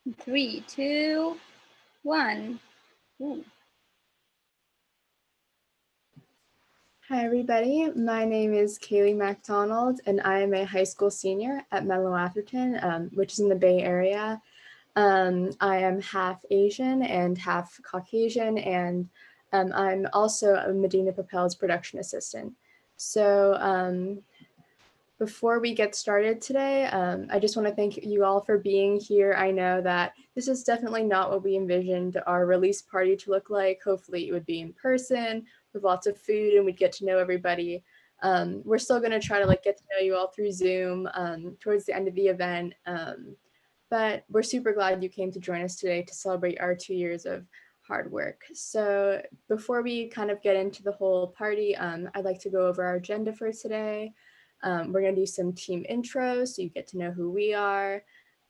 3, 2, 1. Ooh. Hi, everybody. My name is Kaylee MacDonald, and I am a high school senior at Menlo Atherton, which is in the Bay Area. I am half Asian and half Caucasian, and I'm also a Madina Papel's production assistant. So before we get started today, I just want to thank you all for being here. I know that this is definitely not what we envisioned our release party to look like. Hopefully it would be in person with lots of food and we'd get to know everybody. We're still going to try to get to know you all through Zoom towards the end of the event. But we're super glad you came to join us today to celebrate our 2 years of hard work. So before we kind of get into the whole party, I'd like to go over our agenda for today. We're going to do some team intros so you get to know who we are.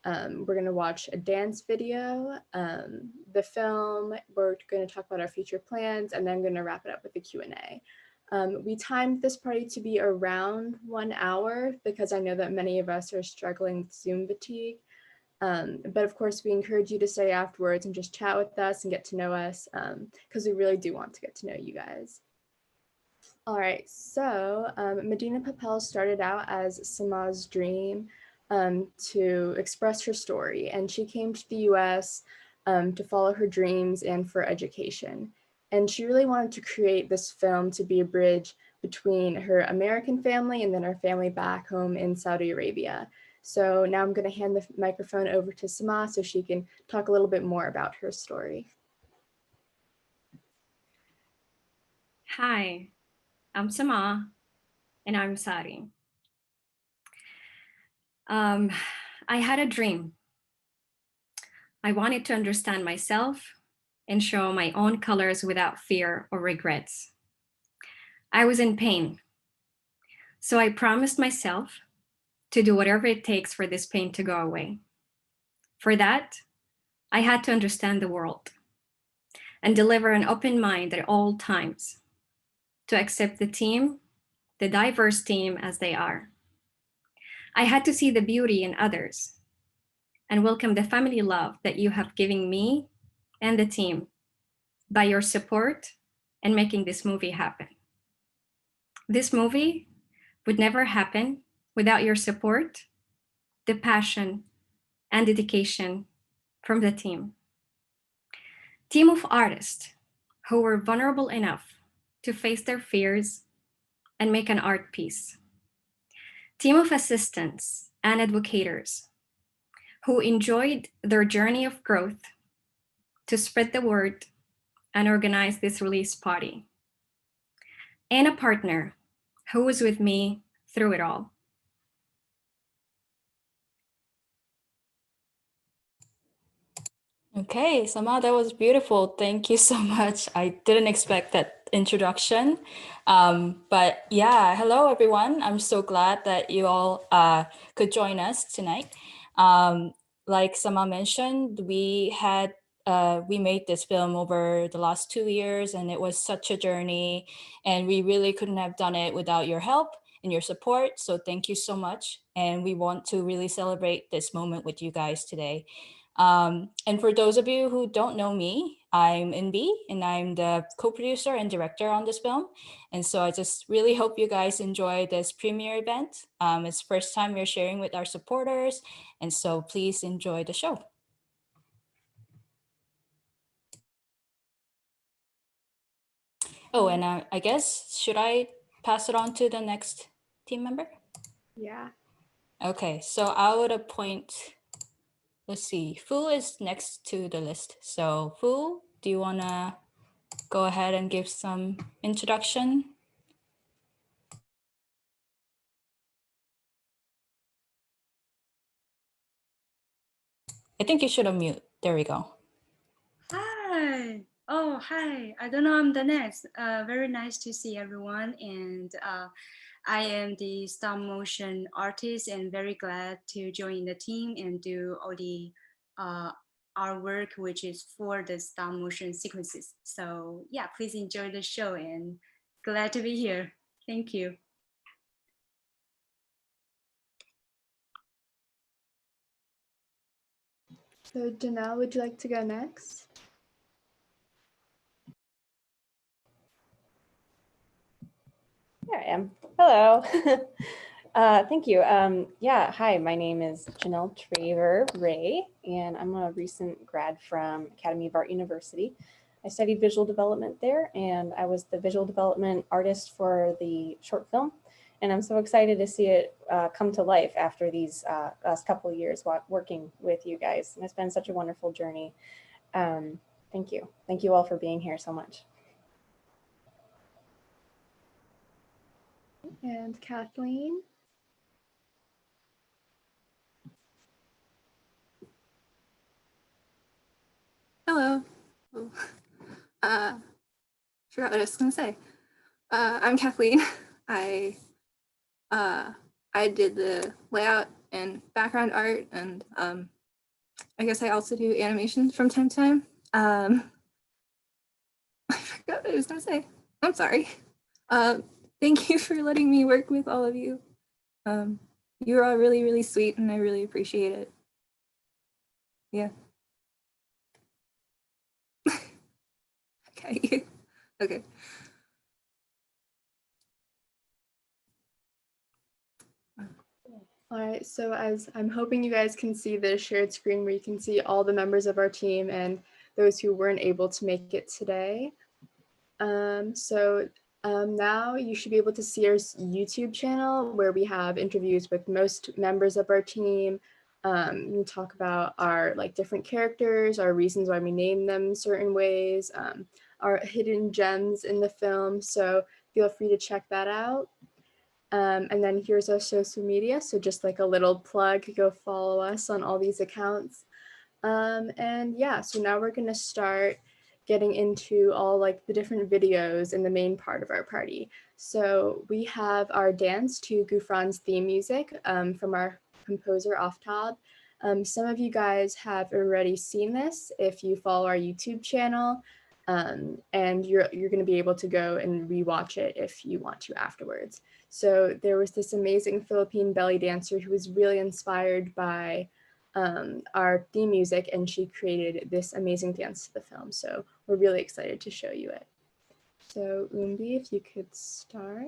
We're going to watch a dance video, the film, we're going to talk about our future plans, and then going to wrap it up with a Q&A. We timed this party to be around 1 hour because I know that many of us are struggling with Zoom fatigue. But of course, we encourage you to stay afterwards and just chat with us and get to know us because we really do want to get to know you guys. All right, so Madina Papel started out as Sama's dream to express her story, and she came to the US to follow her dreams and for education. And she really wanted to create this film to be a bridge between her American family and then her family back home in Saudi Arabia. So now I'm going to hand the microphone over to Sama so she can talk a little bit more about her story. Hi, I'm Sama, and I'm Sari. I had a dream. I wanted to understand myself and show my own colors without fear or regrets. I was in pain, so I promised myself to do whatever it takes for this pain to go away. For that, I had to understand the world and deliver an open mind at all times, to accept the team, the diverse team as they are. I had to see the beauty in others and welcome the family love that you have given me and the team by your support and making this movie happen. This movie would never happen without your support, the passion, and dedication from the team. Team of artists who were vulnerable enough to face their fears and make an art piece. Team of assistants and advocators who enjoyed their journey of growth to spread the word and organize this release party. And a partner who was with me through it all. Okay, Sama, that was beautiful. Thank you so much. I didn't expect that introduction. But yeah, hello everyone. I'm so glad that you all could join us tonight. Like Sama mentioned, we made this film over the last 2 years, and it was such a journey, and we really couldn't have done it without your help and your support. So thank you so much. And we want to really celebrate this moment with you guys today. And for those of you who don't know me, I'm NB, and I'm the co-producer and director on this film. And so I just really hope you guys enjoy this premiere event. It's the first time we're sharing with our supporters, and so please enjoy the show. Oh, and I guess, should I pass it on to the next team member? Yeah. Okay, so I would appoint, let's see, Fu is next to the list. So Fu, do you want to go ahead and give some introduction? I think you should unmute. There we go. Hi. Oh, hi. I don't know I'm the next. Very nice to see everyone. And I am the stop motion artist and very glad to join the team and do all the artwork, which is for the stop motion sequences. So yeah, please enjoy the show and glad to be here. Thank you. So Janelle, would you like to go next? There I am. Hello. Thank you. Yeah, hi, my name is Janelle Traver Ray, and I'm a recent grad from Academy of Art University. I studied visual development there, and I was the visual development artist for the short film. And I'm so excited to see it come to life after these last couple of years working with you guys. And it's been such a wonderful journey. Thank you. Thank you all for being here so much. And Kathleen? Hello. Oh, forgot what I was going to say. I'm Kathleen. I did the layout and background art, and I guess I also do animation from time to time. I forgot what I was going to say. I'm sorry. Thank you for letting me work with all of you. You're all really, really sweet, and I really appreciate it. Yeah. Okay. Okay. All right, so as I'm hoping you guys can see the shared screen where you can see all the members of our team and those who weren't able to make it today. Now you should be able to see our YouTube channel where we have interviews with most members of our team. We talk about our different characters, our reasons why we name them certain ways, our hidden gems in the film. So feel free to check that out. And then here's our social media. So just like a little plug, go follow us on all these accounts. And yeah, so now we're gonna start getting into all the different videos in the main part of our party. So we have our dance to Gufran's theme music from our composer Aftab. Some of you guys have already seen this if you follow our YouTube channel, and you're gonna be able to go and rewatch it if you want to afterwards. So there was this amazing Philippine belly dancer who was really inspired by our theme music, and she created this amazing dance to the film. So we're really excited to show you it. So Umbi, if you could start.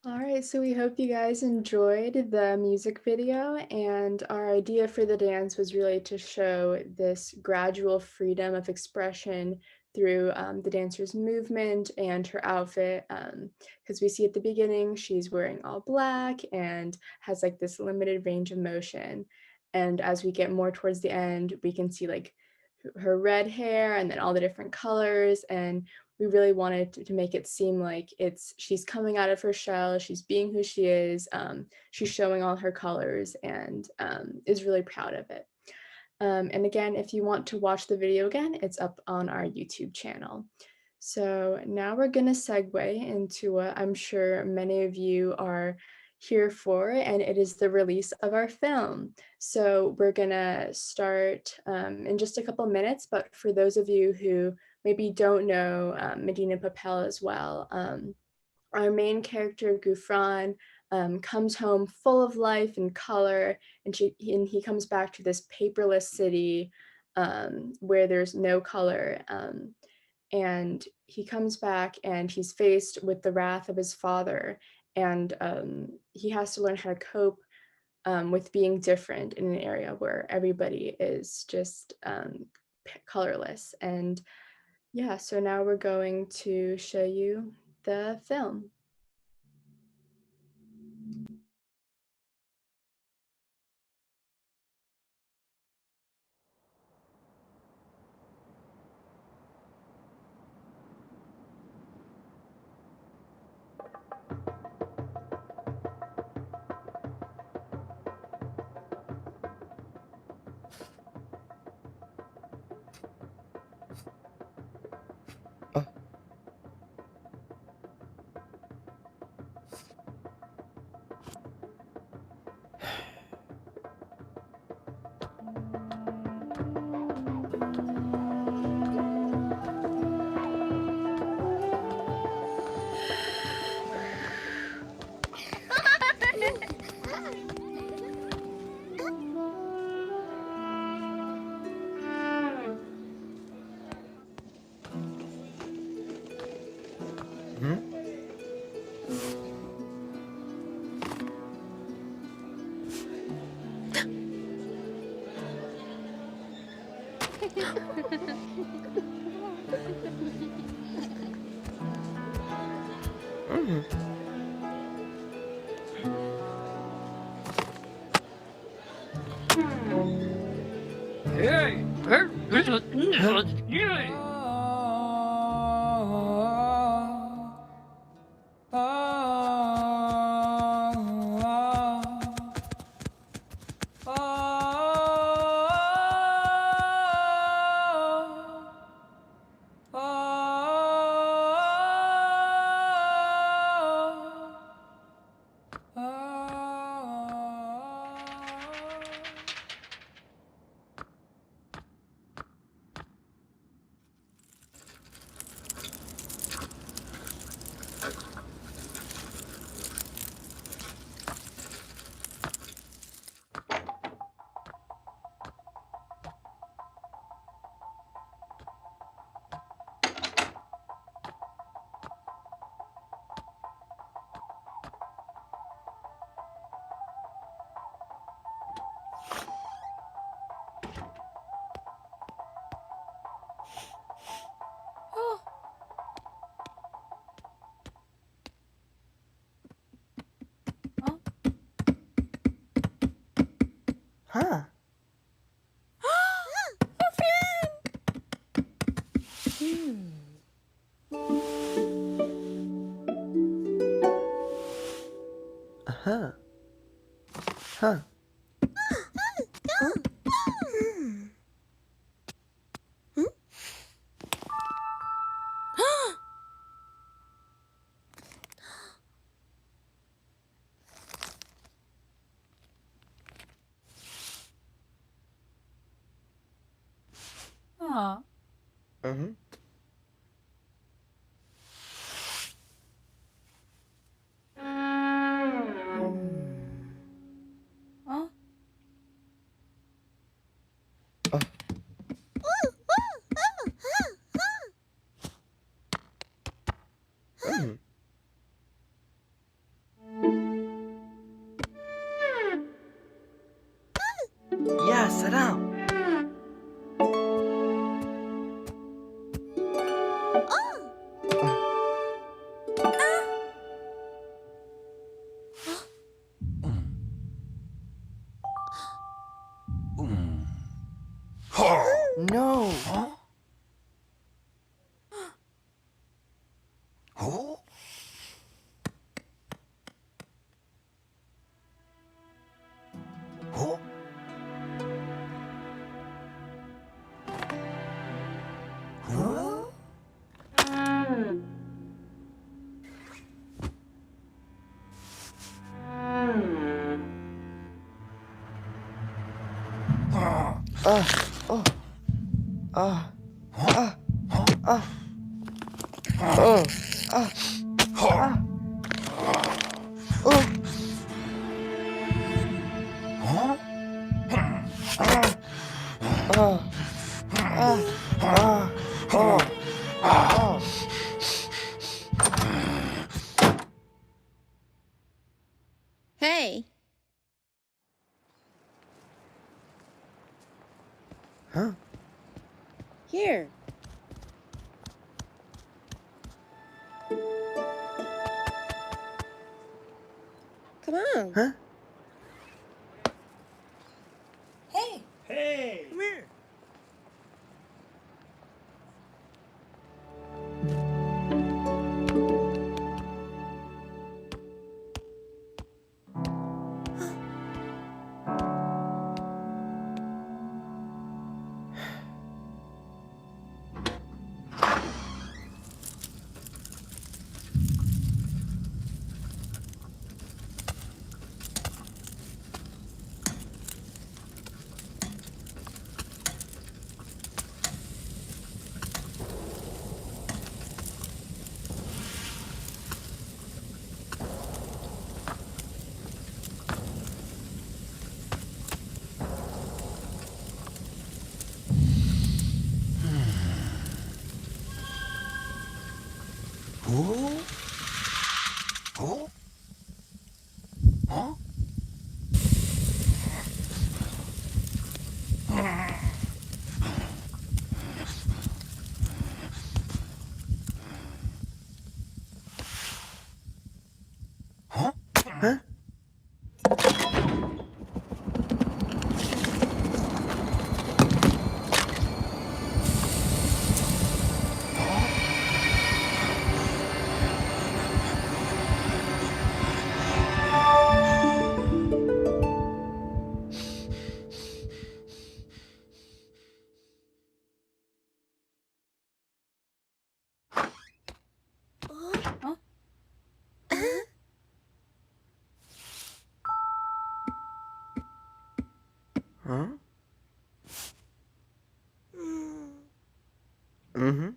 All right, so we hope you guys enjoyed the music video, and our idea for the dance was really to show this gradual freedom of expression through the dancer's movement and her outfit, because we see at the beginning she's wearing all black and has like this limited range of motion, and as we get more towards the end, we can see like her red hair and then all the different colors, and we really wanted to make it seem like she's coming out of her shell, she's being who she is, she's showing all her colors and is really proud of it. And again, if you want to watch the video again, it's up on our YouTube channel. So now we're gonna segue into what I'm sure many of you are here for, and it is the release of our film. So we're gonna start in just a couple minutes, but for those of you who maybe don't know Madina Papel as well, our main character, Gufran, comes home full of life and color, and he comes back to this paperless city where there's no color. And he comes back and he's faced with the wrath of his father, and he has to learn how to cope with being different in an area where everybody is just colorless. And yeah, so now we're going to show you the film. Huh. Uh-huh. Huh. Aw. Mm-hmm. Oh. Oh. Mm. oh, ah, ah, ah, oh, ah, ah, oh, oh. Hey, Huh? here. Come on. Huh? Hey. Hey! Come here. Oh? Oh? Huh? Huh? Huh? Huh? Mm-hmm.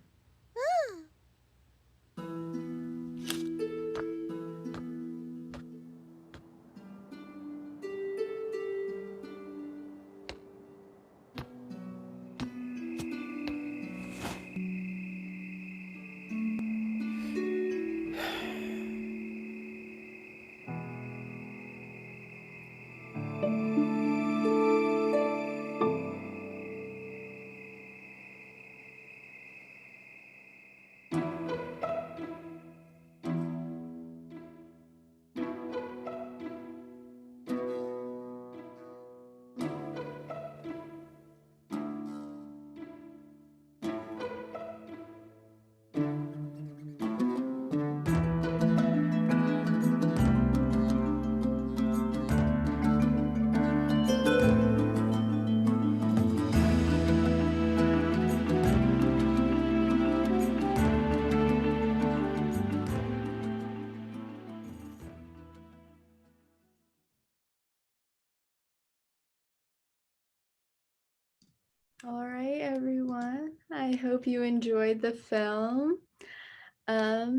All right, everyone. I hope you enjoyed the film.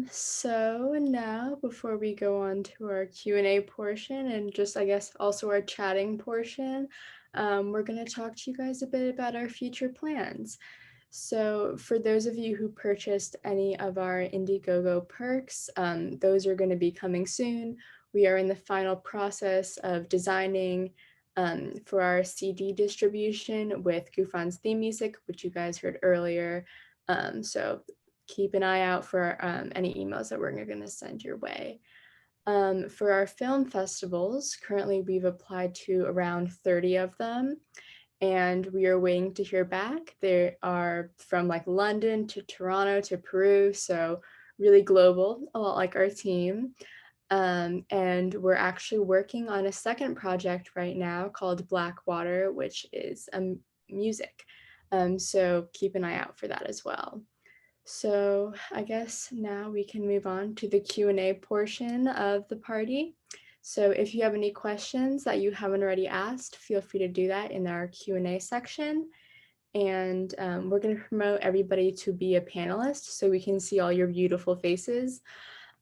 So now before we go on to our Q&A portion and just I guess also our chatting portion, we're going to talk to you guys a bit about our future plans. So for those of you who purchased any of our Indiegogo perks, those are going to be coming soon. We are in the final process of designing for our CD distribution with Gufan's theme music, which you guys heard earlier. So keep an eye out for any emails that we're going to send your way. For our film festivals, currently we've applied to around 30 of them, and we are waiting to hear back. They are from like London to Toronto to Peru, so really global, a lot like our team. And we're actually working on a second project right now called Blackwater, which is music. So keep an eye out for that as well. So I guess now we can move on to the Q&A portion of the party. So if you have any questions that you haven't already asked, feel free to do that in our Q&A section. And we're going to promote everybody to be a panelist so we can see all your beautiful faces.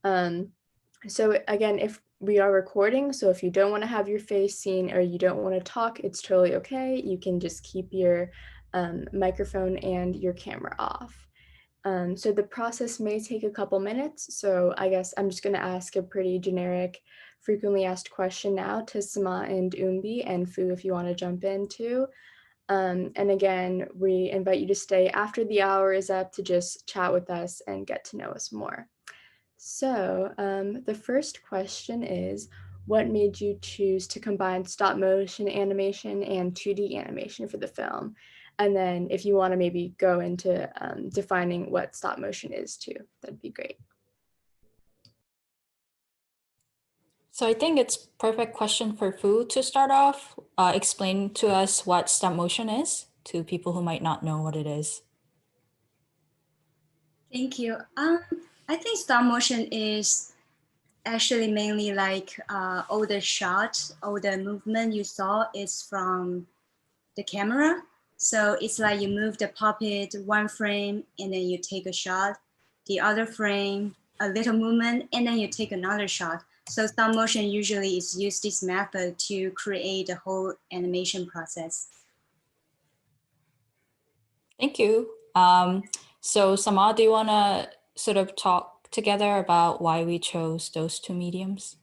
So again, if we are recording, so if you don't want to have your face seen or you don't want to talk, it's totally okay. You can just keep your microphone and your camera off. So the process may take a couple minutes. So I guess I'm just going to ask a pretty generic, frequently asked question now to Sama and Umbi, and Fu if you want to jump in too. And again, we invite you to stay after the hour is up to just chat with us and get to know us more. So the first question is, what made you choose to combine stop motion animation and 2D animation for the film? And then if you want to maybe go into defining what stop motion is too, that'd be great. So I think it's perfect question for Fu to start off. Explain to us what stop motion is to people who might not know what it is. Thank you. I think stop motion is actually mainly like all the shots, all the movement you saw is from the camera. So it's like you move the puppet one frame and then you take a shot, the other frame, a little movement, and then you take another shot. So stop motion usually is use this method to create the whole animation process. Thank you. So Sama, do you want to sort of talk together about why we chose those two mediums?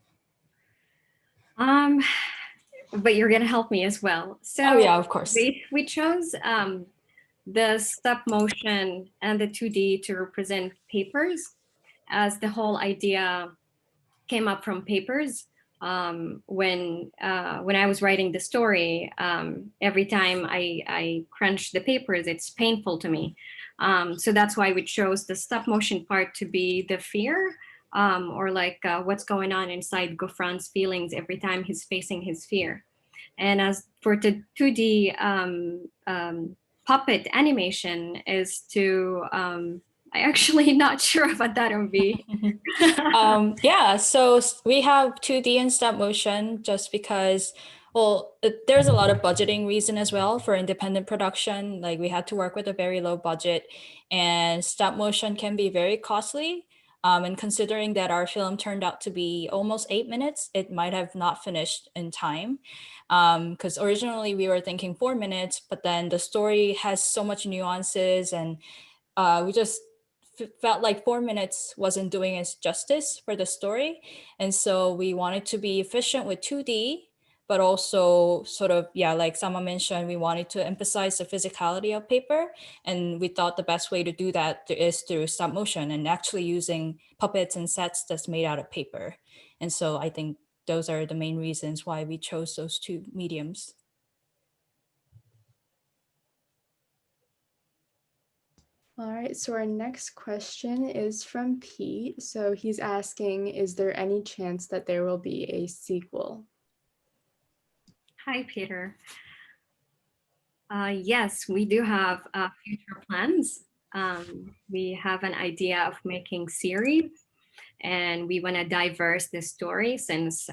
But you're gonna help me as well. So oh yeah, of course. we chose the stop motion and the 2D to represent papers, as the whole idea came up from papers. When I was writing the story, every time I crunch the papers, it's painful to me. So that's why we chose the stop motion part to be the fear, or like what's going on inside Gofran's feelings every time he's facing his fear. And as for the 2D puppet animation is to, I actually not sure about that, MV. Yeah, so we have 2D and stop motion just because, well, there's a lot of budgeting reason as well for independent production. Like we had to work with a very low budget, and stop motion can be very costly. And considering that our film turned out to be almost 8 minutes, it might have not finished in time. Because originally we were thinking 4 minutes, but then the story has so much nuances, and we just felt like 4 minutes wasn't doing its justice for the story. And so we wanted to be efficient with 2D, but also sort of, yeah, like Sama mentioned, we wanted to emphasize the physicality of paper. And we thought the best way to do that is through stop motion and actually using puppets and sets that's made out of paper. And so I think those are the main reasons why we chose those two mediums. All right, so our next question is from Pete. So he's asking, is there any chance that there will be a sequel? Hi, Peter. Yes, we do have future plans. We have an idea of making series, and we want to diverse the story since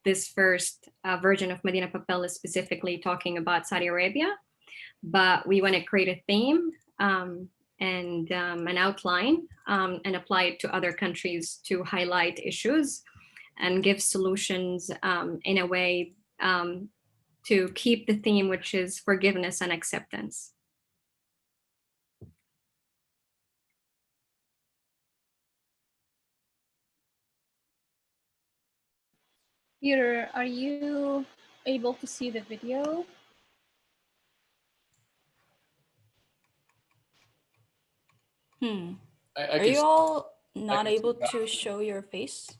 this first version of Madina Papel is specifically talking about Saudi Arabia, but we want to create a theme and an outline and apply it to other countries to highlight issues and give solutions in a way to keep the theme, which is forgiveness and acceptance. Peter, are you able to see the video? Are you all not able to show your face?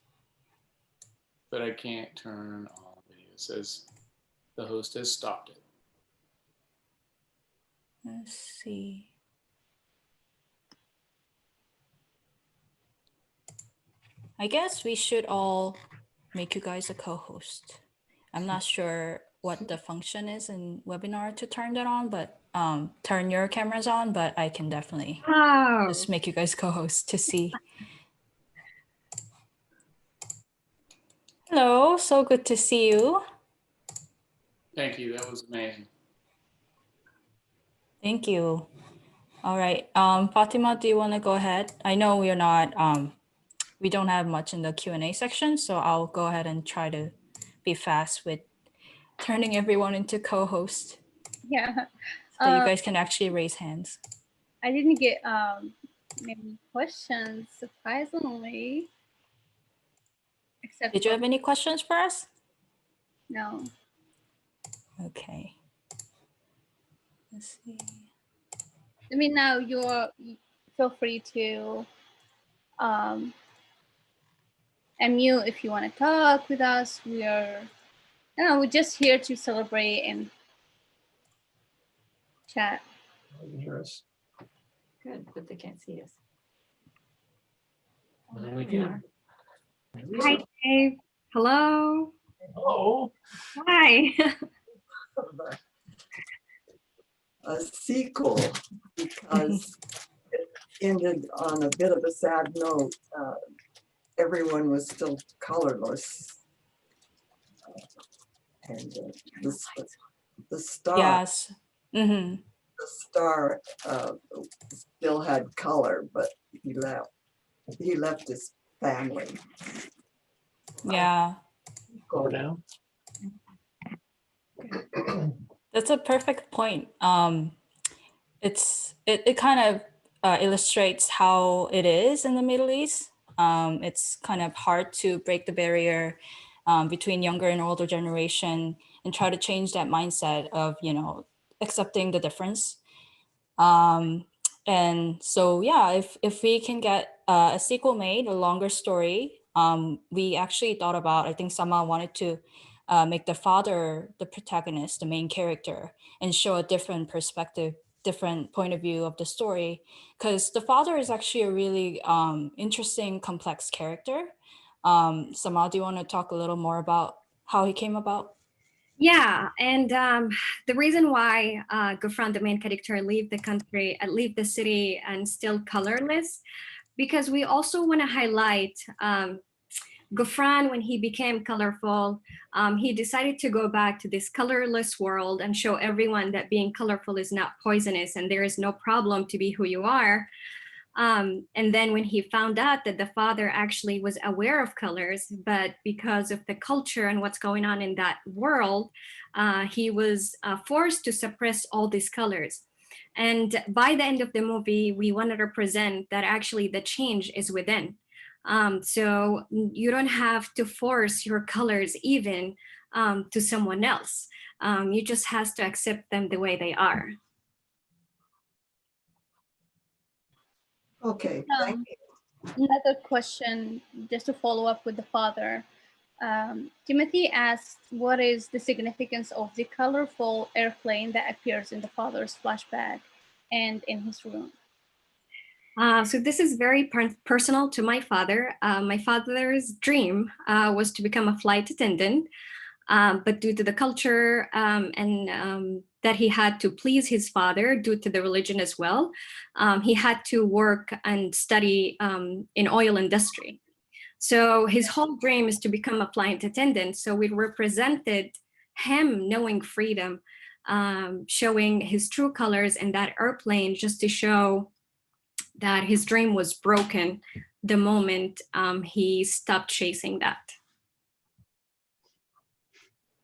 But I can't turn on video. It says the host has stopped it. Let's see. I guess we should all make you guys a co-host. I'm not sure what the function is in webinar to turn that on, but turn your cameras on, but I can definitely just make you guys co-host to see. Hello, so good to see you. Thank you. That was amazing. Thank you. All right, Fatima, do you want to go ahead? I know we're not, we don't have much in the Q&A section, so I'll go ahead and try to be fast with turning everyone into co-host Yeah. so that you guys can actually raise hands. I didn't get many questions, surprisingly. Except Did you for have any questions for us? no. Okay. Let's see. I mean, now feel free to unmute if you want to talk with us. We're just here to celebrate and chat. You can hear us. Good, but they can't see us. We can. Hi, Dave. Hello. Hello. Hi. A sequel because it ended on a bit of a sad note. Everyone was still colorless. And the star, Yes. Mm-hmm. the star still had color, but he left his family. Yeah. Go down. That's a perfect point. It kind of illustrates how it is in the Middle East. It's kind of hard to break the barrier between younger and older generation and try to change that mindset of, accepting the difference. And so, yeah, if we can get a sequel made, a longer story, we actually thought about, I think Sama wanted to make the father the protagonist, the main character, and show a different perspective, different point of view of the story. Because the father is actually a really interesting, complex character. Sama, do you want to talk a little more about how he came about? Yeah, and the reason why Gufran, the main character, leave the country, leave the city, and still colorless, because we also want to highlight Gufran, when he became colorful, he decided to go back to this colorless world and show everyone that being colorful is not poisonous and there is no problem to be who you are. And then when he found out that the father actually was aware of colors, but because of the culture and what's going on in that world, he was forced to suppress all these colors. And by the end of the movie, we want to represent that actually the change is within. So you don't have to force your colors even to someone else. You just have to accept them the way they are. Okay, thank you. Another question, just to follow up with the father. Timothy asked, what is the significance of the colorful airplane that appears in the father's flashback and in his room? So this is very personal to my father. My father's dream was to become a flight attendant, but due to the culture and that he had to please his father due to the religion as well, he had to work and study in oil industry. So his whole dream is to become a flight attendant. So we represented him knowing freedom, showing his true colors in that airplane, just to show that his dream was broken the moment he stopped chasing that.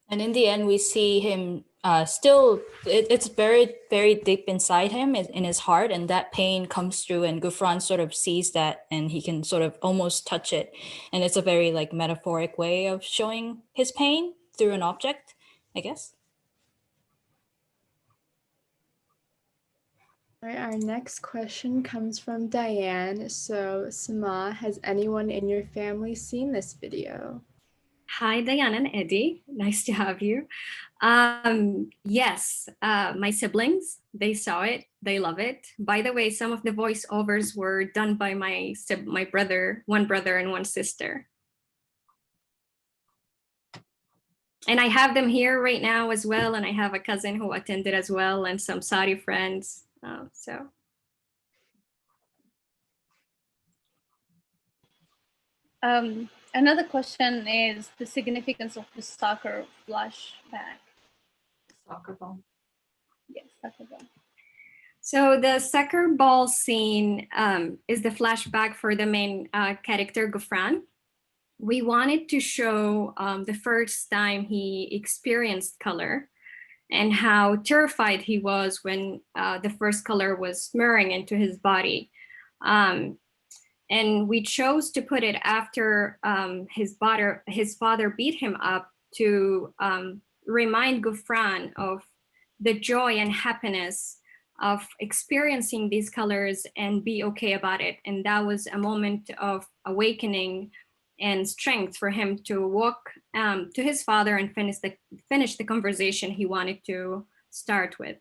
And in the end, we see him still, it's buried very deep inside him, in his heart, and that pain comes through, and Gufran sort of sees that, and he can sort of almost touch it. And it's a very metaphoric way of showing his pain through an object, I guess. All right, our next question comes from Diane. So, Sama, has anyone in your family seen this video? Hi, Diana and Eddie. Nice to have you. Yes, my siblings, they saw it. They love it. By the way, some of the voiceovers were done by my brother, one brother and one sister. And I have them here right now as well. And I have a cousin who attended as well, and some Saudi friends. Another question is the significance of the soccer flashback. Soccer ball. Yes, soccer ball. So the soccer ball scene is the flashback for the main character, Gufran. We wanted to show the first time he experienced color and how terrified he was when the first color was smearing into his body. And we chose to put it after his father beat him up to remind Gufran of the joy and happiness of experiencing these colors and be okay about it. And that was a moment of awakening and strength for him to walk to his father and finish the conversation he wanted to start with.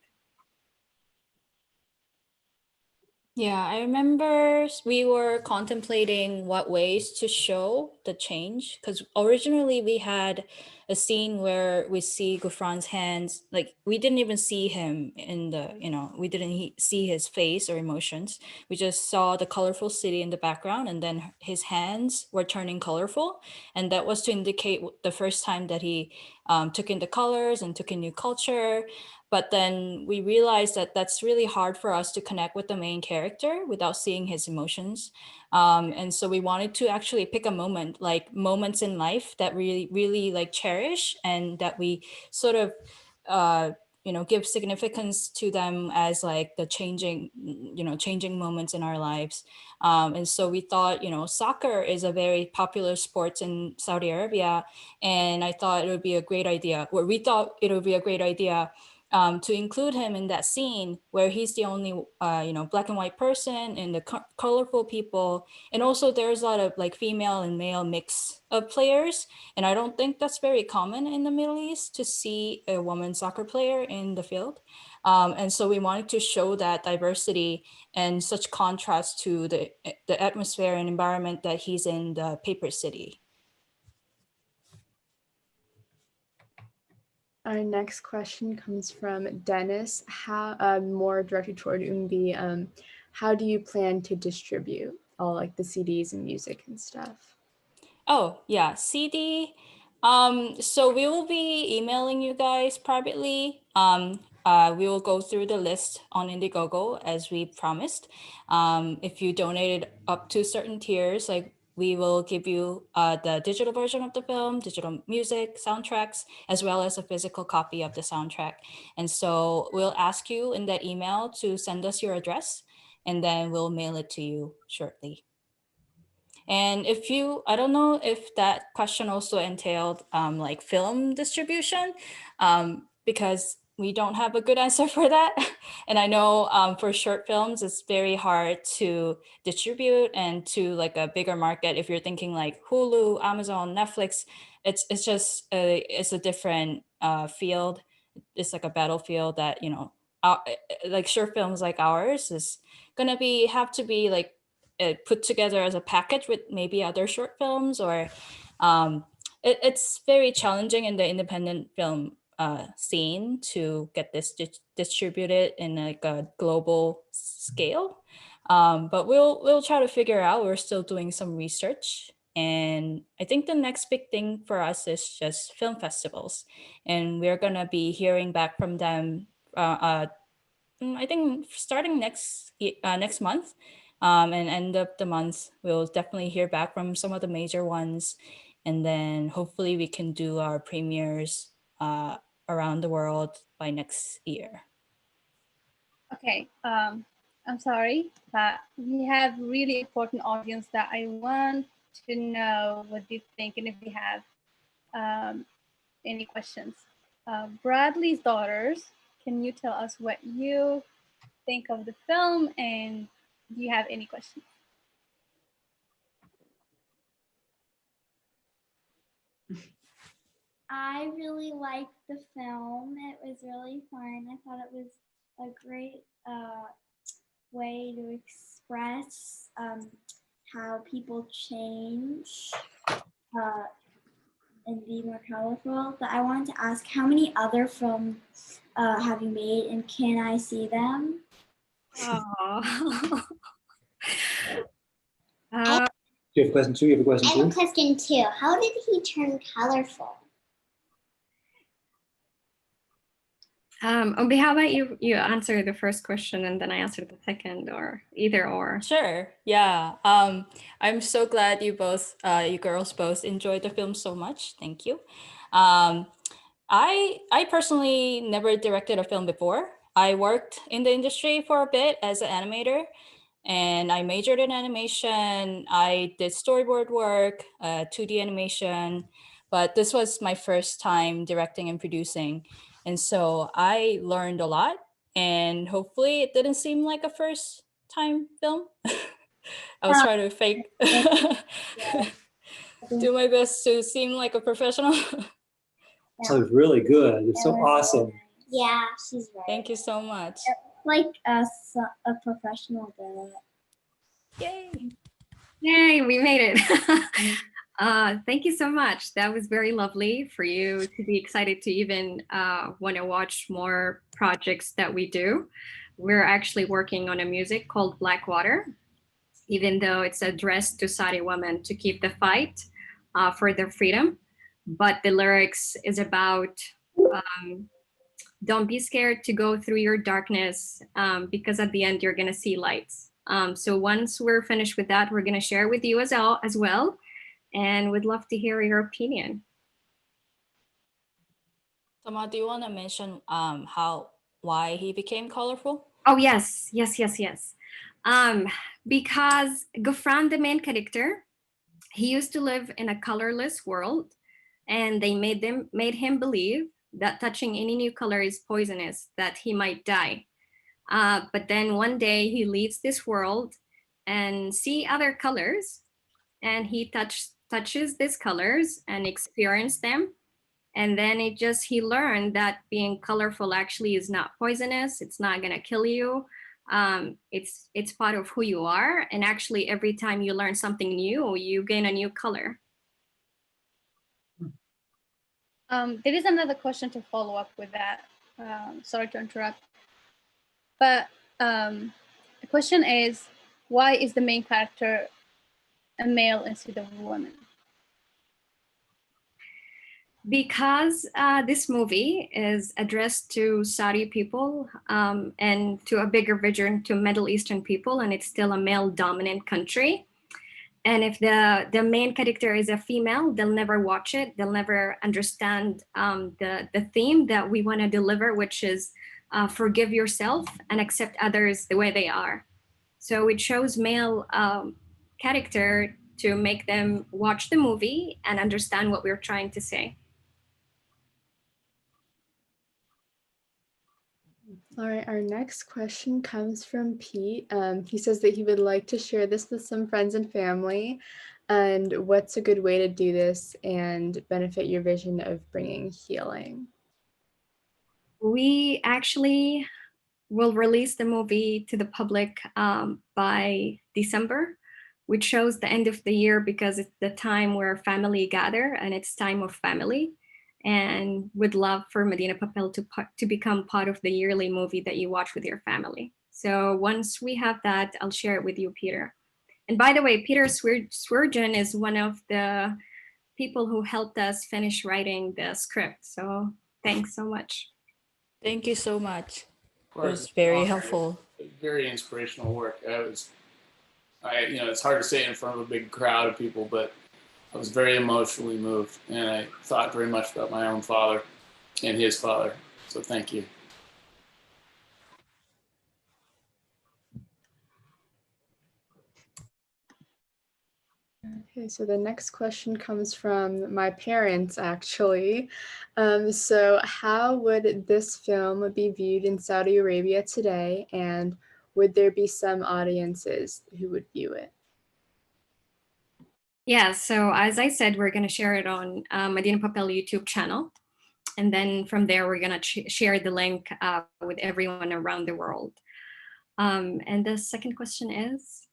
Yeah, I remember we were contemplating what ways to show the change, because originally we had a scene where we see Gufran's hands, like we didn't even see him in the, we didn't see his face or emotions. We just saw the colorful city in the background, and then his hands were turning colorful. And that was to indicate the first time that he took in the colors and took in new culture. But then we realized that that's really hard for us to connect with the main character without seeing his emotions. And so we wanted to actually pick a moment, like moments in life that really like cherish, and that we sort of, give significance to them as like the changing moments in our lives. And so we thought, soccer is a very popular sport in Saudi Arabia. And I thought it would be a great idea, or we thought it would be a great idea to include him in that scene where he's the only, black and white person, and the colorful people. And also there's a lot of like female and male mix of players. And I don't think that's very common in the Middle East to see a woman soccer player in the field. And so we wanted to show that diversity and such contrast to the atmosphere and environment that he's in, the paper city. Our next question comes from Dennis. How more directed toward Umbi. How do you plan to distribute all like the CDs and music and stuff? Oh yeah, CD. So we will be emailing you guys privately. We will go through the list on Indiegogo as we promised. If you donated up to certain tiers, like we will give you the digital version of the film, digital music, soundtracks, as well as a physical copy of the soundtrack. And so we'll ask you in that email to send us your address, and then we'll mail it to you shortly. And I don't know if that question also entailed like film distribution, because we don't have a good answer for that. And I know for short films, it's very hard to distribute and to like a bigger market. If you're thinking like Hulu, Amazon, Netflix, it's just it's a different field. It's like a battlefield that, like short films like ours is gonna have to be like put together as a package with maybe other short films, or it's very challenging in the independent film scene to get this distributed in like a global scale. But we'll try to figure out. We're still doing some research. And I think the next big thing for us is just film festivals. And we're going to be hearing back from them, I think starting next month. And end of the month, we'll definitely hear back from some of the major ones. And then hopefully we can do our premieres around the world by next year. Okay, I'm sorry, but we have really important audience that I want to know what they think and if they have any questions. Bradley's daughters, can you tell us what you think of the film, and do you have any questions? I really liked the film. It was really fun. I thought it was a great way to express how people change and be more colorful. But I wanted to ask, how many other films have you made, and can I see them? Do you have a question too? You have a question I have a too? question too. How did he turn colorful? Obi, how about you answer the first question and then I answer the second, or either or? Sure. Yeah. I'm so glad you both, you girls both enjoyed the film so much. Thank you. I personally never directed a film before. I worked in the industry for a bit as an animator, and I majored in animation. I did storyboard work, 2D animation, but this was my first time directing and producing. And so I learned a lot, and hopefully it didn't seem like a first time film. I was trying to fake, do my best to seem like a professional. Sounds really good. It's so awesome. Yeah, she's right. Thank you so much. Like a professional did it. Yay. Yay, we made it. Thank you so much. That was very lovely for you to be excited to even want to watch more projects that we do. We're actually working on a music called Blackwater, even though it's addressed to Saudi women to keep the fight for their freedom. But the lyrics is about don't be scared to go through your darkness because at the end you're going to see lights. So once we're finished with that, we're going to share with you as well, and we'd love to hear your opinion. Tama, do you want to mention why he became colorful? Oh, yes. Because Gufran, the main character, he used to live in a colorless world, and they made him believe that touching any new color is poisonous, that he might die. But then one day he leaves this world and see other colors, and he touches these colors and experience them. And then he learned that being colorful actually is not poisonous. It's not gonna kill you. It's part of who you are. And actually every time you learn something new, you gain a new color. There is another question to follow up with that. Sorry to interrupt. But the question is, why is the main character a male instead of a woman? Because this movie is addressed to Saudi people and to a bigger vision to Middle Eastern people, and it's still a male-dominant country. And if the main character is a female, they'll never watch it. They'll never understand the theme that we want to deliver, which is forgive yourself and accept others the way they are. So it shows male character to make them watch the movie and understand what we're trying to say. All right, our next question comes from Pete. He says that he would like to share this with some friends and family. And what's a good way to do this and benefit your vision of bringing healing? We actually will release the movie to the public by December, which shows the end of the year because it's the time where family gather and it's time of family. And would love for Madina Papel to become part of the yearly movie that you watch with your family. So once we have that, I'll share it with you, Peter. And by the way, Peter Swirgen is one of the people who helped us finish writing the script. So thanks so much. Thank you so much. Of course, it was very helpful. Very inspirational work. It's hard to say in front of a big crowd of people, but I was very emotionally moved, and I thought very much about my own father and his father. So thank you. Okay, so the next question comes from my parents, actually. So how would this film be viewed in Saudi Arabia today, and would there be some audiences who would view it? Yeah, so as I said, we're going to share it on Madina Papel YouTube channel. And then from there, we're going to share the link with everyone around the world. And the second question is?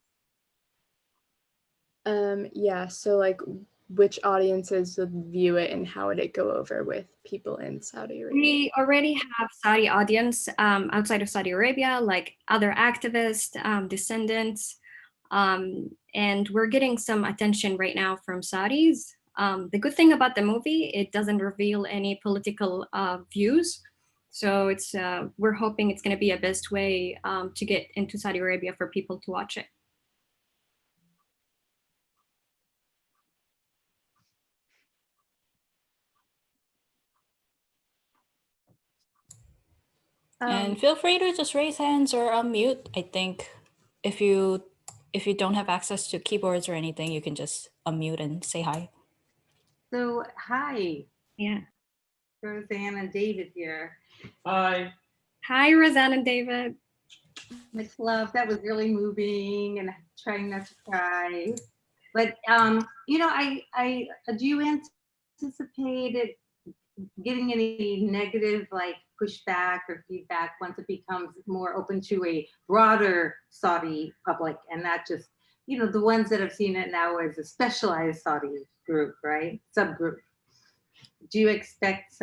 Yeah, so like which audiences would view it and how would it go over with people in Saudi Arabia? We already have Saudi audience outside of Saudi Arabia, like other activists, descendants, And we're getting some attention right now from Saudis. The good thing about the movie, it doesn't reveal any political views. So it's we're hoping it's going to be a best way to get into Saudi Arabia for people to watch it. And feel free to just raise hands or unmute. I think if you don't have access to keyboards or anything, you can just unmute and say hi. So hi. Yeah. Roseanne and David here. Hi. Hi, Roseanne and David. Much love. That was really moving, and trying not to cry. But you know, I do you anticipate it getting any negative like pushback or feedback once it becomes more open to a broader Saudi public and not just, you know, the ones that have seen it now as a specialized Saudi group, right? Subgroup. Do you expect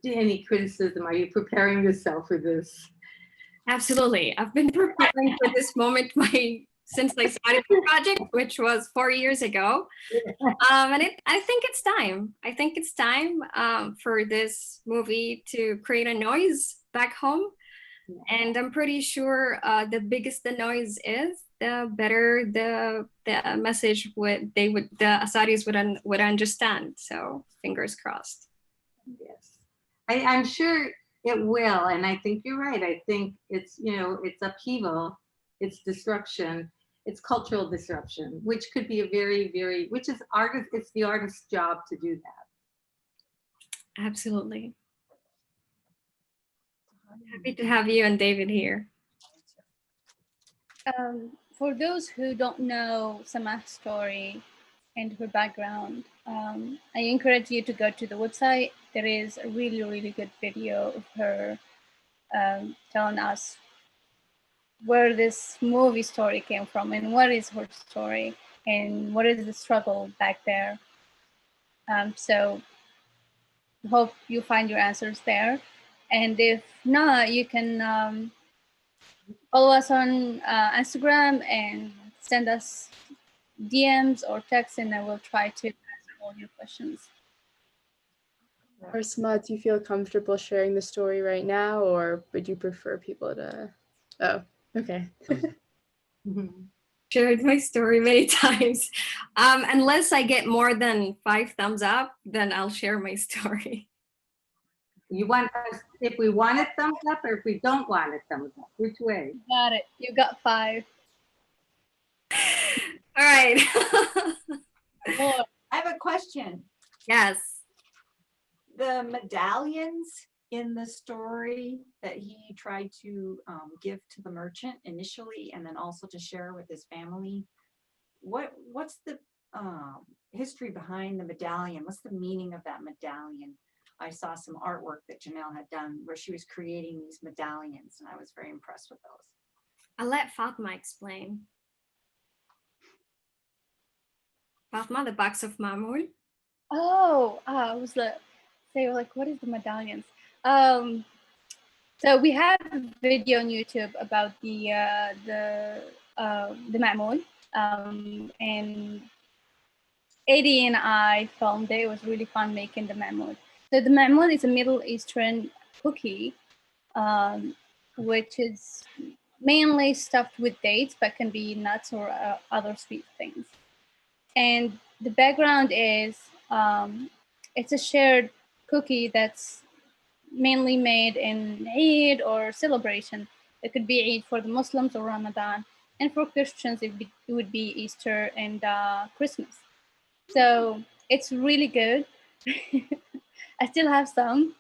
any criticism? Are you preparing yourself for this? Absolutely. I've been preparing for this moment since I started the project, which was 4 years ago. And I think it's time. I think it's time for this movie to create a noise back home. And I'm pretty sure the biggest the noise is, the better the message the Saudis would understand. So fingers crossed. Yes, I'm sure it will, and I think you're right. I think it's, you know, it's upheaval, it's disruption, it's cultural disruption, which could be a which is it's the artist's job to do that. Absolutely. Happy to have you and David here. For those who don't know Samah's story and her background, I encourage you to go to the website. There is a really, really good video of her telling us where this movie story came from and what is her story and what is the struggle back there. So hope you find your answers there. And if not, you can follow us on Instagram and send us DMs or texts, and I will try to answer all your questions. Arsma, do you feel comfortable sharing the story right now, or would you prefer people to? Oh, okay. Shared my story many times. Unless I get more than 5 thumbs up, then I'll share my story. You want us, if we want it thumbs up or if we don't want it thumbs up? Which way? Got it. You got 5. All right. I have a question. Yes. The medallions in the story that he tried to give to the merchant initially, and then also to share with his family, what's the history behind the medallion? What's the meaning of that medallion? I saw some artwork that Janelle had done where she was creating these medallions, and I was very impressed with those. I'll let Fatma explain. Fatma, the box of Mamoul. Oh, I was like, what is the medallions? So we have a video on YouTube about the Mamoul, and Eddie and I filmed it. It was really fun making the Mamoul. So the Mamoul is a Middle Eastern cookie, which is mainly stuffed with dates, but can be nuts or other sweet things. And the background is it's a shared cookie that's mainly made in Eid or celebration. It could be Eid for the Muslims or Ramadan, and for Christians it would be Easter and Christmas. So it's really good. I still have some,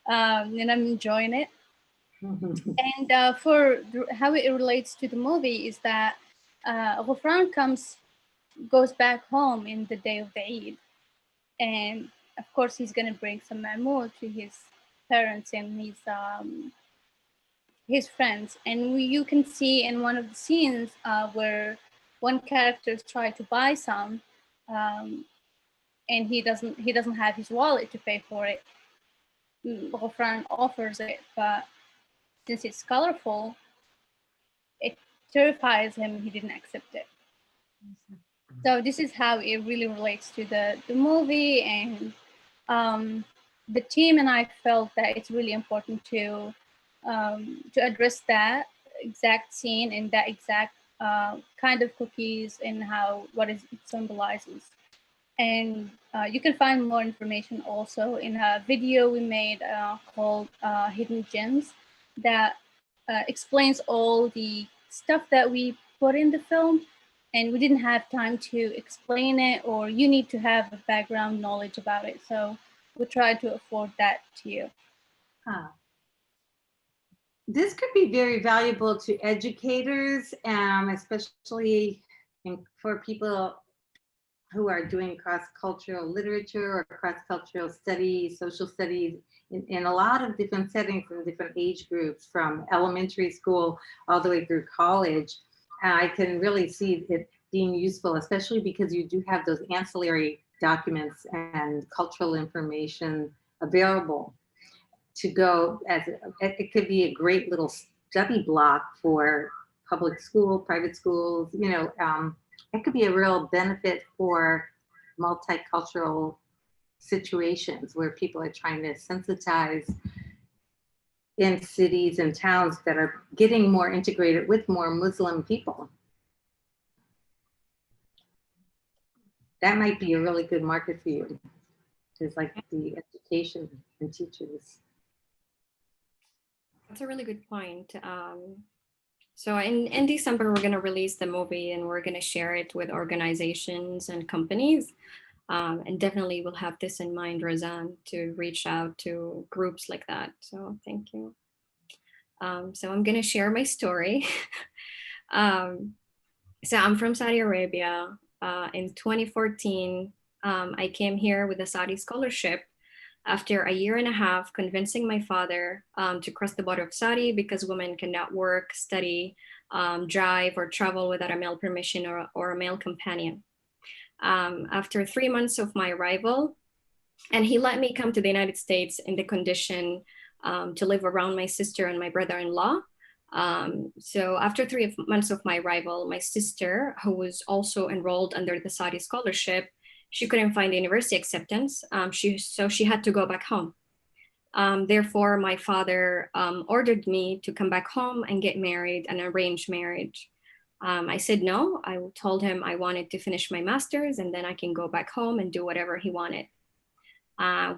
and I'm enjoying it. And for how it relates to the movie is that Ghufran goes back home in the day of the Eid, and of course he's gonna bring some mamoul to his parents and his friends. And you can see in one of the scenes where one character tries to buy some, and he doesn't have his wallet to pay for it. Ghufran offers it, but since it's colorful, it terrifies him. He didn't accept it. So this is how it really relates to the movie, and the team and I felt that it's really important to address that exact scene and that exact kind of cookies and what it symbolizes. And you can find more information also in a video we made called Hidden Gems that explains all the stuff that we put in the film, and we didn't have time to explain it, or you need to have a background knowledge about it. So we tried to afford that to you. Huh. This could be very valuable to educators, especially for people who are doing cross-cultural literature or cross-cultural studies, social studies, in a lot of different settings and different age groups, from elementary school all the way through college. I can really see it being useful, especially because you do have those ancillary documents and cultural information available to go it could be a great little study block for public school, private schools, it could be a real benefit for multicultural situations where people are trying to sensitize in cities and towns that are getting more integrated with more Muslim people. That might be a really good market for you. It's like the education and teachers. That's a really good point. So in December, we're going to release the movie and we're going to share it with organizations and companies. And definitely we'll have this in mind, Razan, to reach out to groups like that. So thank you. So I'm going to share my story. So I'm from Saudi Arabia. In 2014, I came here with a Saudi scholarship after a year and a half convincing my father to cross the border of Saudi because women cannot work, study, drive, or travel without a male permission or a male companion. After 3 months of my arrival, and he let me come to the United States in the condition to live around my sister and my brother-in-law. So after 3 months of my arrival, my sister, who was also enrolled under the Saudi scholarship, she couldn't find the university acceptance, so she had to go back home. Therefore, my father ordered me to come back home and get married, an arranged marriage. I said no. I told him I wanted to finish my master's and then I can go back home and do whatever he wanted.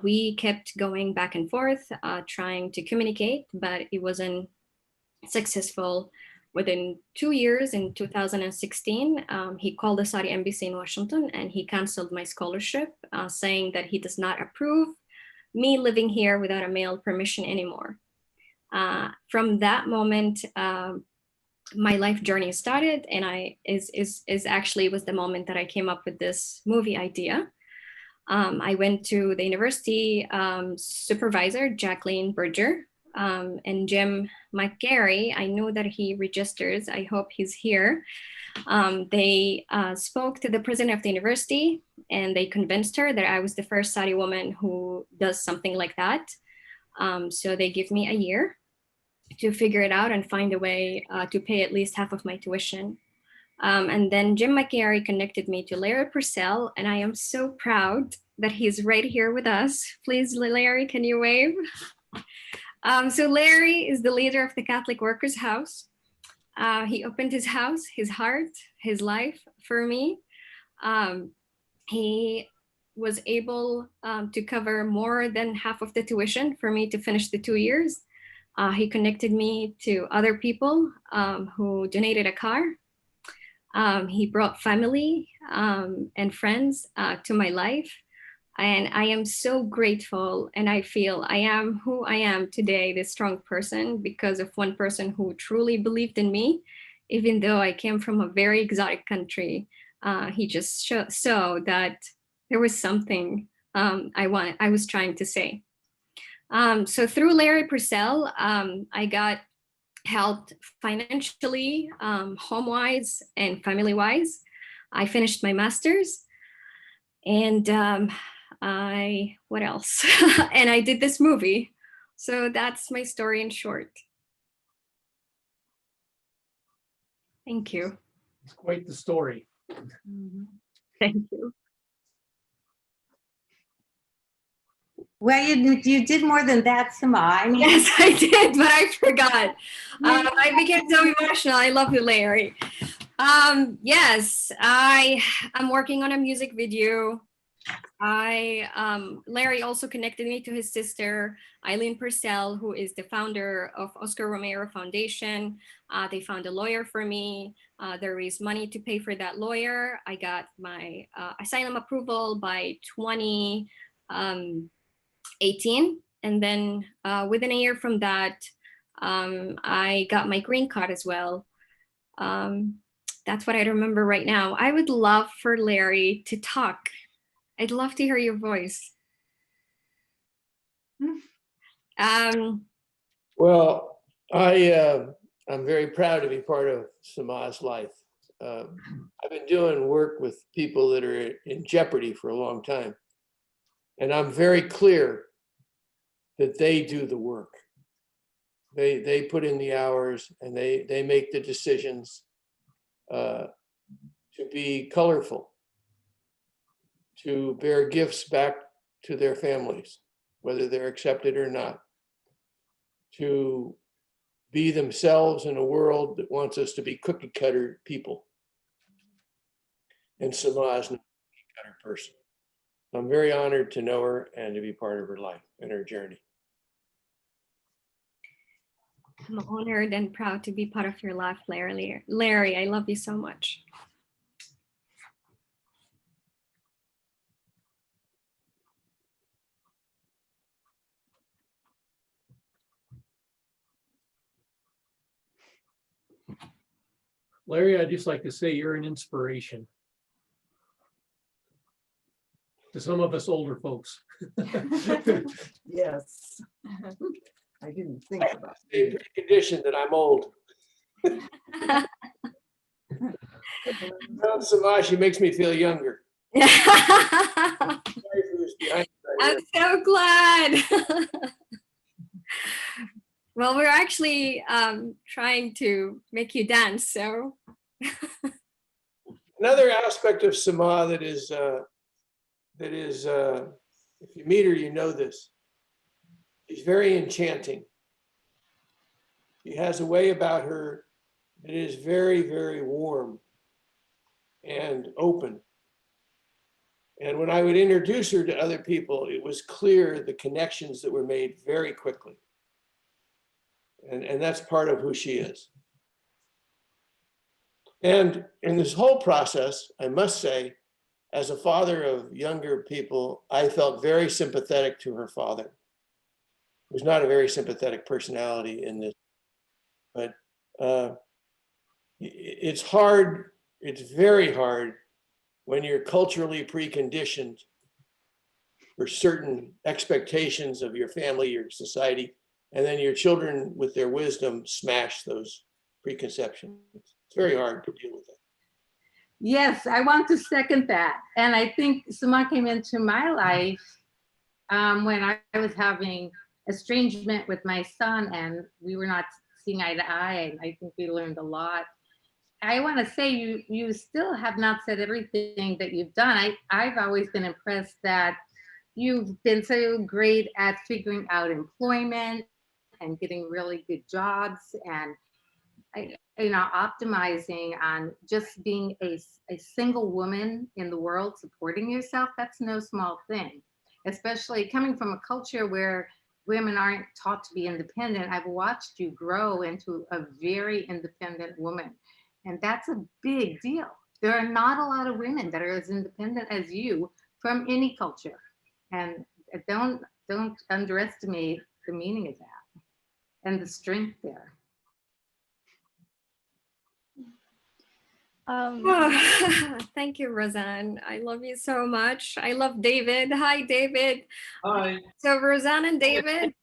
We kept going back and forth, trying to communicate, but it wasn't successful. Within 2 years, in 2016, he called the Saudi embassy in Washington and he canceled my scholarship, saying that he does not approve me living here without a male permission anymore. From that moment, my life journey started, and was the moment that I came up with this movie idea. I went to the university supervisor, Jacqueline Berger, and Jim McGarry. I know that he registers. I hope he's here. They spoke to the president of the university and they convinced her that I was the first Saudi woman who does something like that. So they give me a year to figure it out and find a way to pay at least half of my tuition. And then Jim McGarry connected me to Larry Purcell, and I am so proud that he's right here with us. Please, Larry, can you wave? So Larry is the leader of the Catholic Workers' House. He opened his house, his heart, his life for me. He was able to cover more than half of the tuition for me to finish the 2 years. He connected me to other people who donated a car. He brought family and friends to my life. And I am so grateful, and I feel I am who I am today, this strong person, because of one person who truly believed in me, even though I came from a very exotic country. He just saw that there was something I was trying to say. So through Larry Purcell, I got helped financially, home-wise, and family-wise. I finished my master's, and what else? And I did this movie. So that's my story in short. Thank you. It's quite the story. Thank you. Well, you did more than that, Sama. I mean, Yes, I did, but I forgot. I became so emotional. I love you, Larry. Yes, I'm working on a music video. Larry also connected me to his sister, Eileen Purcell, who is the founder of Oscar Romero Foundation. They found a lawyer for me. There is money to pay for that lawyer. I got my asylum approval by 2018. And then within a year from that, I got my green card as well. That's what I remember right now. I would love for Larry to talk. I'd love to hear your voice. Well, I'm very proud to be part of Sama's life. I've been doing work with people that are in jeopardy for a long time. And I'm very clear that they do the work. They put in the hours and they make the decisions to be colorful, to bear gifts back to their families, whether they're accepted or not, to be themselves in a world that wants us to be cookie cutter people. And Sama is not a cookie cutter person. I'm very honored to know her and to be part of her life and her journey. I'm honored and proud to be part of your life, Larry. Larry, I love you so much. Larry, I'd just like to say you're an inspiration to some of us older folks. Yes. I didn't think about it. The condition that I'm old. Sama, she makes me feel younger. I'm so glad. Well, we're actually trying to make you dance, so. Another aspect of Sama that is, if you meet her, you know this. She's very enchanting. She has a way about her that is very, very warm and open. And when I would introduce her to other people, it was clear the connections that were made very quickly. And that's part of who she is. And in this whole process, I must say, as a father of younger people, I felt very sympathetic to her father. He was not a very sympathetic personality in this, but it's hard, it's very hard when you're culturally preconditioned for certain expectations of your family, your society, and then your children with their wisdom smash those preconceptions. It's very hard to deal with that. yes, I want to second that. And I think Sama came into my life when I was having estrangement with my son and we were not seeing eye to eye. And I think we learned a lot. I want to say you still have not said everything that you've done. I've always been impressed that you've been so great at figuring out employment and getting really good jobs and optimizing on just being a single woman in the world, supporting yourself. That's no small thing, especially coming from a culture where women aren't taught to be independent. I've watched you grow into a very independent woman. And that's a big deal. There are not a lot of women that are as independent as you from any culture. And don't underestimate the meaning of that and the strength there. Thank you, Roseanne. I love you so much. I love David. Hi, David. Hi. So Roseanne and David,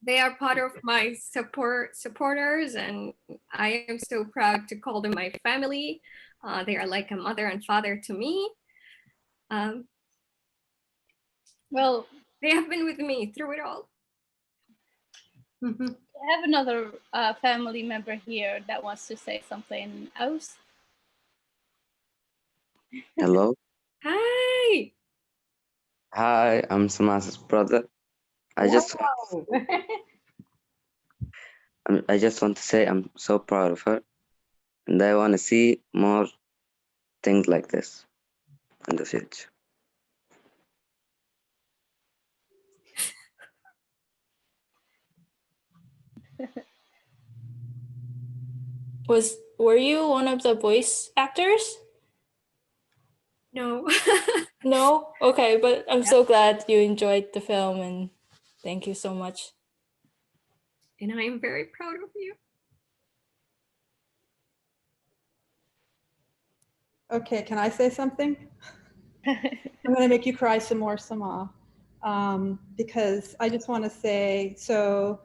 they are part of my supporters, and I am so proud to call them my family. They are like a mother and father to me. Well, they have been with me through it all. I have another family member here that wants to say something else. Hello. Hi. Hi, I'm Samas's brother. I just want to say I'm so proud of her, and I want to see more things like this in the future. Were you one of the voice actors? No. No? Okay, but I'm so glad you enjoyed the film, and thank you so much. And I am very proud of you. Okay, can I say something? I'm going to make you cry some more, Sama, because I just want to say, so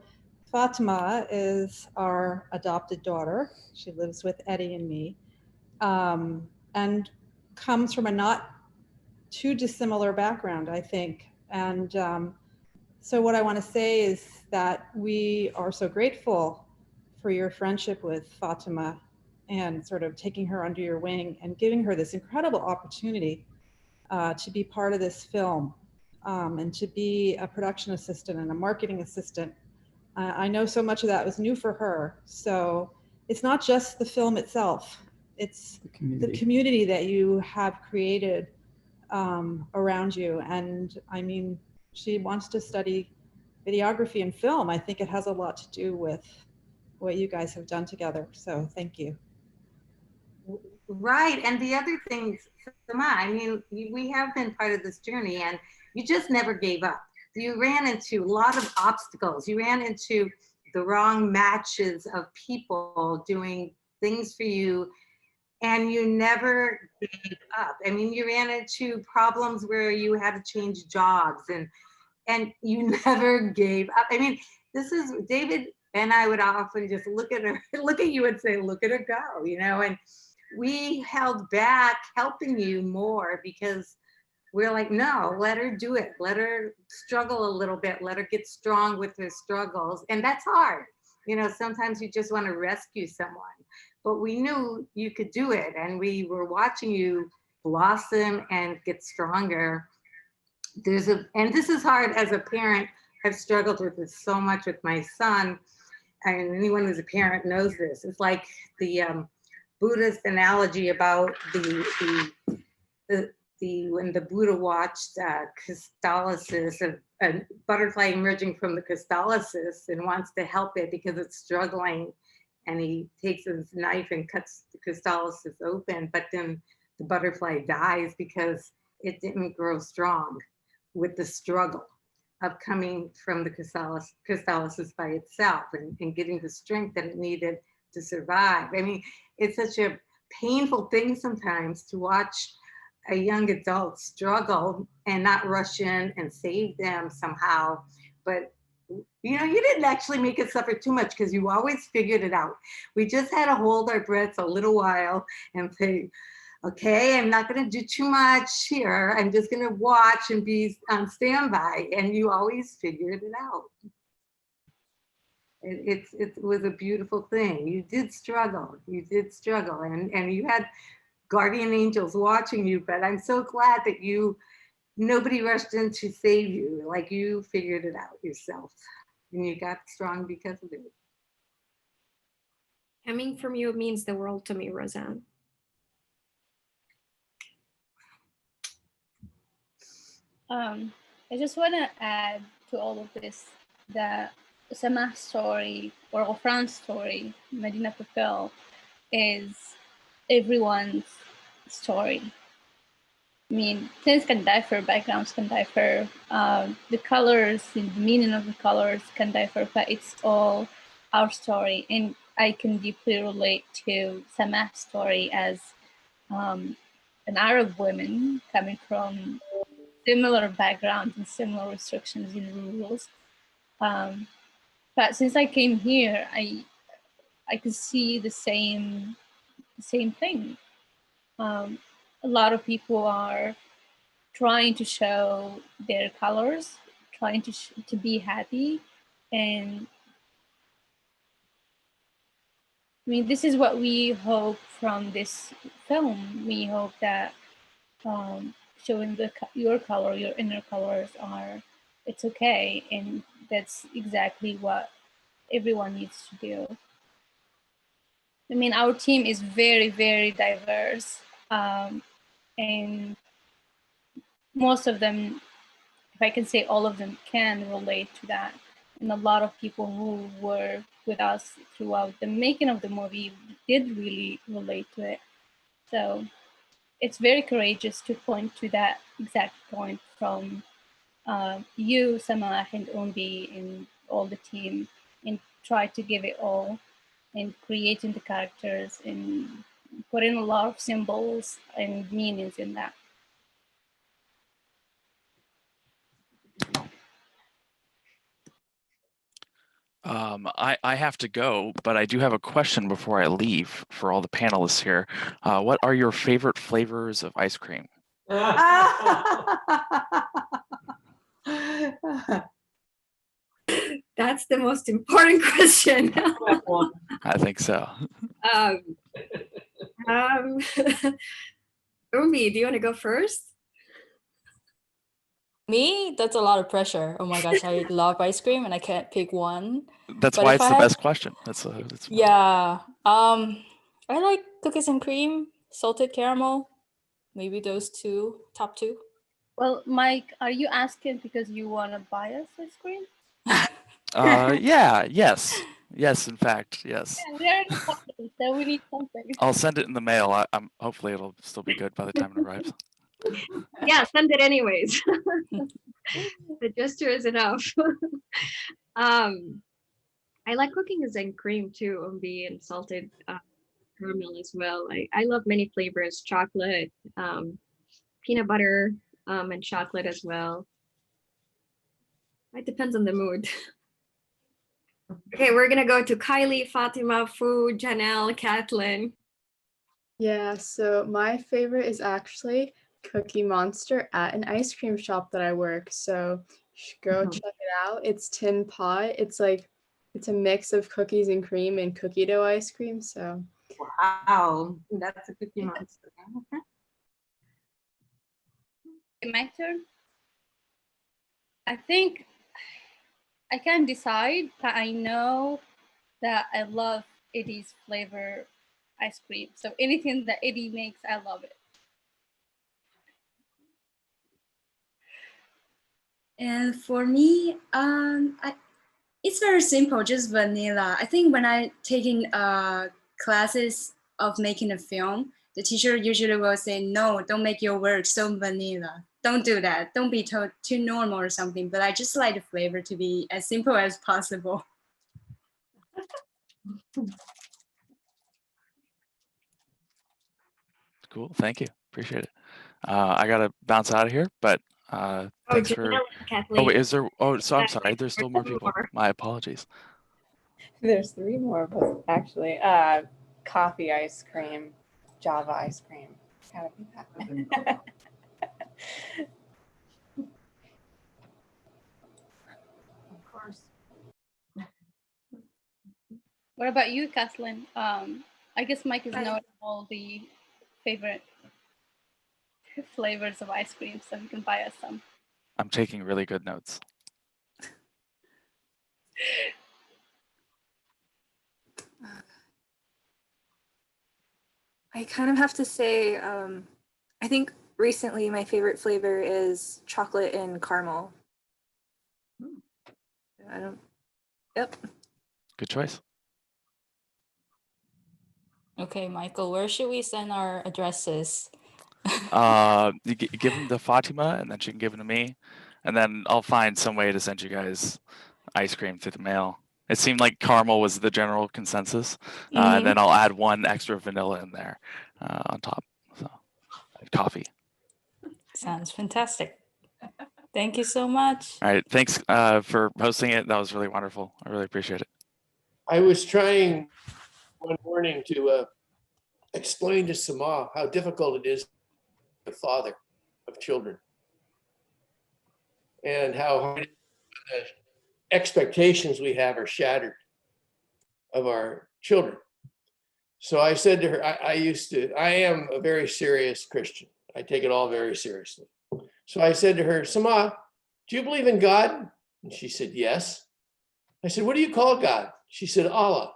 Fatima is our adopted daughter. She lives with Eddie and me, and comes from a not too dissimilar background, I think. And so what I want to say is that we are so grateful for your friendship with Fatima and sort of taking her under your wing and giving her this incredible opportunity to be part of this film and to be a production assistant and a marketing assistant. I know so much of that was new for her. So it's not just the film itself, it's the community that you have created around you. And I mean, she wants to study videography and film. I think it has a lot to do with what you guys have done together. So thank you. Right. And the other things, Sama, I mean, we have been part of this journey and you just never gave up. You ran into a lot of obstacles. You ran into the wrong matches of people doing things for you and you never gave up. I mean, you ran into problems where you had to change jobs and you never gave up. I mean, this is David and I would often just look at her, look at you and say, look at her go, you know, and we held back helping you more because we're like, no, let her do it. Let her struggle a little bit. Let her get strong with her struggles. And that's hard. You know, sometimes you just want to rescue someone, but we knew you could do it. And we were watching you blossom and get stronger. And this is hard as a parent. I've struggled with this so much with my son. And anyone who's a parent knows this. It's like the Buddhist analogy about when the Buddha watched crystallisis, a butterfly emerging from the crystallisis and wants to help it because it's struggling. And he takes his knife and cuts the crystallisis open, but then the butterfly dies because it didn't grow strong with the struggle of coming from the crystallisis by itself and getting the strength that it needed to survive. I mean, it's such a painful thing sometimes to watch a young adult struggle and not rush in and save them somehow. But you know, you didn't actually make it suffer too much because you always figured it out. We just had to hold our breaths a little while and say, okay, I'm not going to do too much here. I'm just going to watch and be on standby. And you always figured it out. It was a beautiful thing. You did struggle. You did struggle. And you had guardian angels watching you. But I'm so glad that nobody rushed in to save you. Like you figured it out yourself. And you got strong because of it. Coming from you means the world to me, Roseanne. I just want to add to all of this that Samah's story or Ghufran's story, Madina Papel, is everyone's story. I mean, things can differ, backgrounds can differ, the colors, the meaning of the colors can differ, but it's all our story. And I can deeply relate to Samah's story as an Arab woman coming from similar backgrounds and similar restrictions and rules. But since I came here, I could see the same thing. A lot of people are trying to show their colors, trying to be happy, and I mean, this is what we hope from this film. We hope that showing your color, your inner colors it's okay, and that's exactly what everyone needs to do. I mean, our team is very, very diverse, and most of them, if I can say all of them, can relate to that. And a lot of people who were with us throughout the making of the movie did really relate to it. So it's very courageous to point to that exact point from you, Samah, and Umbi, and all the team, and try to give it all in creating the characters and putting a lot of symbols and meanings in that. I have to go, but I do have a question before I leave for all the panelists here. What are your favorite flavors of ice cream? That's the most important question. I think so. Umi, do you want to go first? Me? That's a lot of pressure. Oh my gosh, I love ice cream and I can't pick one. That's But why if it's I the had, best question. That's yeah. I like cookies and cream, salted caramel. Maybe those two, top two. Well, Mike, are you asking because you want to buy us ice cream? Yeah, yes, in fact, yes. Yeah, we are in the company, so we need something. I'll send it in the mail. I'm hopefully it'll still be good by the time it arrives. Yeah, send it anyways. The gesture is enough. I like cookies and cream too, Umbi, and salted caramel as well. I love many flavors, chocolate, peanut butter, and chocolate as well. It depends on the mood. Okay, we're gonna go to Kylie, Fatima, Fu, Janelle, Kathleen. Yeah, so my favorite is actually Cookie Monster at an ice cream shop that I work. So you should go check it out. It's Tin Pot. It's a mix of cookies and cream and cookie dough ice cream. So wow, that's a Cookie Monster. My turn. I think I can't decide, but I know that I love Eddie's flavor ice cream. So anything that Eddie makes, I love it. And for me, it's very simple, just vanilla. I think when I taking classes of making a film, the teacher usually will say, no, don't make your work so vanilla. Don't do that. Don't be too normal or something. But I just like the flavor to be as simple as possible. Cool, thank you, appreciate it. I gotta bounce out of here, but thanks for. Oh wait, is there? Oh, so I'm sorry. There's still more people. My apologies. There's 3 more, but actually, coffee ice cream, Java ice cream. Gotta be that. Of course. What about you, Kathleen? I guess Mike is knowing all the favorite flavors of ice cream, so he can buy us some. I'm taking really good notes. I kind of have to say, I think recently my favorite flavor is chocolate and caramel. Yep. Good choice. Okay, Michael, where should we send our addresses? You give them to Fatima, and then she can give them to me, and then I'll find some way to send you guys ice cream through the mail. It seemed like caramel was the general consensus, and then I'll add 1 extra vanilla in there on top. So, coffee. Sounds fantastic. Thank you so much. All right, thanks for hosting it. That was really wonderful. I really appreciate it. I was trying one morning to explain to Samah how difficult it is to be a father of children and how hard the expectations we have are shattered of our children. So I said to her, I am a very serious Christian. I take it all very seriously. So I said to her, Sama, do you believe in God? And she said, yes. I said, what do you call God? She said, Allah.